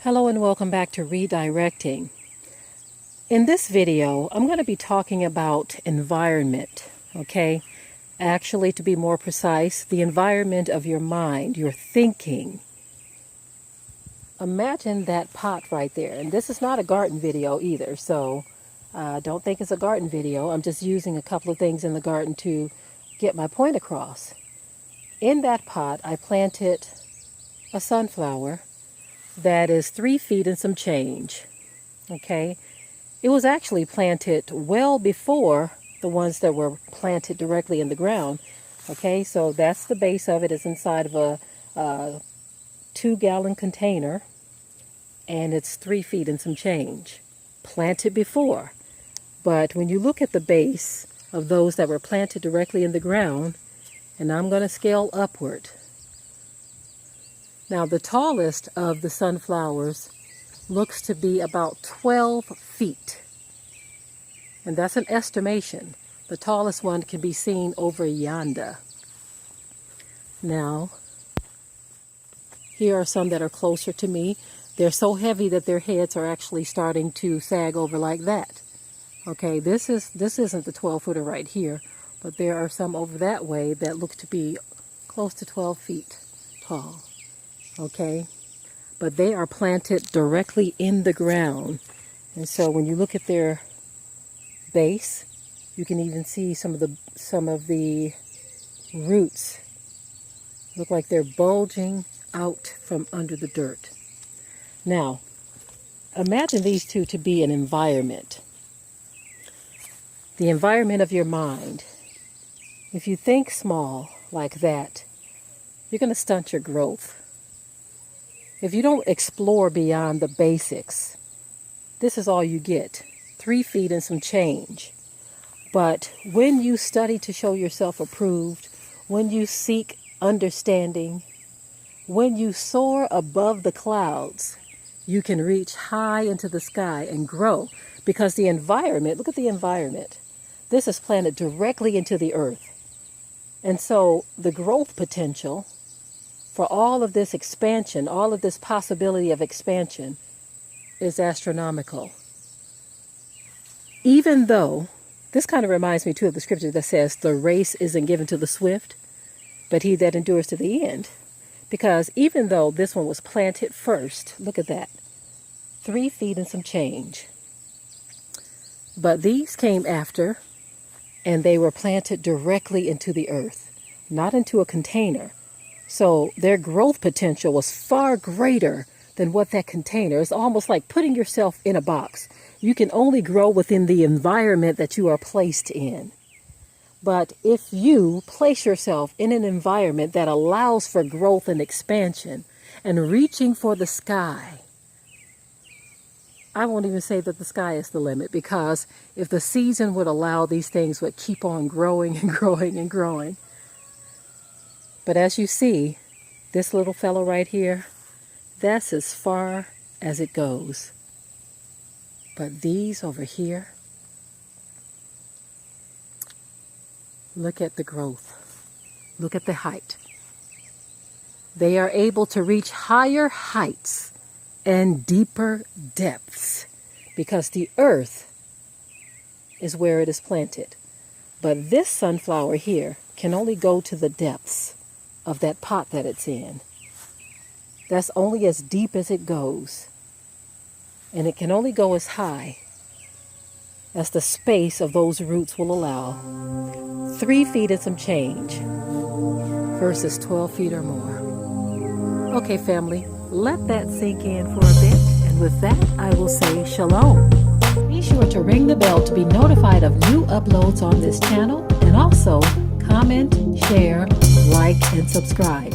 Hello and welcome back to Redirecting. In this video, I'm going to be talking about environment, okay? Actually, to be more precise, the environment of your mind, your thinking. Imagine that pot right there. And this is not a garden video either, so don't think it's a garden video. I'm just using a couple of things in the garden to get my point across. In that pot, I planted a sunflower that is 3 feet and some change, okay? It was actually planted well before the ones that were planted directly in the ground, okay? So that's the base of it. It's inside of a 2-gallon container, and it's 3 feet and some change, planted before. But when you look at the base of those that were planted directly in the ground, and I'm going to scale upward. Now, the tallest of the sunflowers looks to be about 12 feet. And that's an estimation. The tallest one can be seen over yonder. Now, here are some that are closer to me. They're so heavy that their heads are actually starting to sag over like that. Okay, this isn't the 12-footer right here, but there are some over that way that look to be close to 12 feet tall. Okay, but they are planted directly in the ground, and so when you look at their base, you can even see some of the roots look like they're bulging out from under the dirt. Now, imagine these two to be an environment. The environment of your mind. If you think small like that, you're going to stunt your growth. If you don't explore beyond the basics, this is all you get, 3 feet and some change. But when you study to show yourself approved, when you seek understanding, when you soar above the clouds, you can reach high into the sky and grow. Because the environment, look at the environment. This is planted directly into the earth. And so the growth potential for all of this expansion, all of this possibility of expansion is astronomical. Even though, this kind of reminds me too of the scripture that says, the race isn't given to the swift, but he that endures to the end. Because even though this one was planted first, look at that, 3 feet and some change. But these came after, and they were planted directly into the earth, not into a container. So their growth potential was far greater than what that container is. Almost like putting yourself in a box. You can only grow within the environment that you are placed in. But if you place yourself in an environment that allows for growth and expansion and reaching for the sky, I won't even say that the sky is the limit, because if the season would allow, these things would keep on growing and growing and growing. But as you see, this little fellow right here, that's as far as it goes. But these over here, look at the growth. Look at the height. They are able to reach higher heights and deeper depths because the earth is where it is planted. But this sunflower here can only go to the depths of that pot that it's in. That's only as deep as it goes. And it can only go as high as the space of those roots will allow. 3 feet and some change versus 12 feet or more. Okay, family, let that sink in for a bit. And with that, I will say shalom. Be sure to ring the bell to be notified of new uploads on this channel, and also comment, share, like, and subscribe.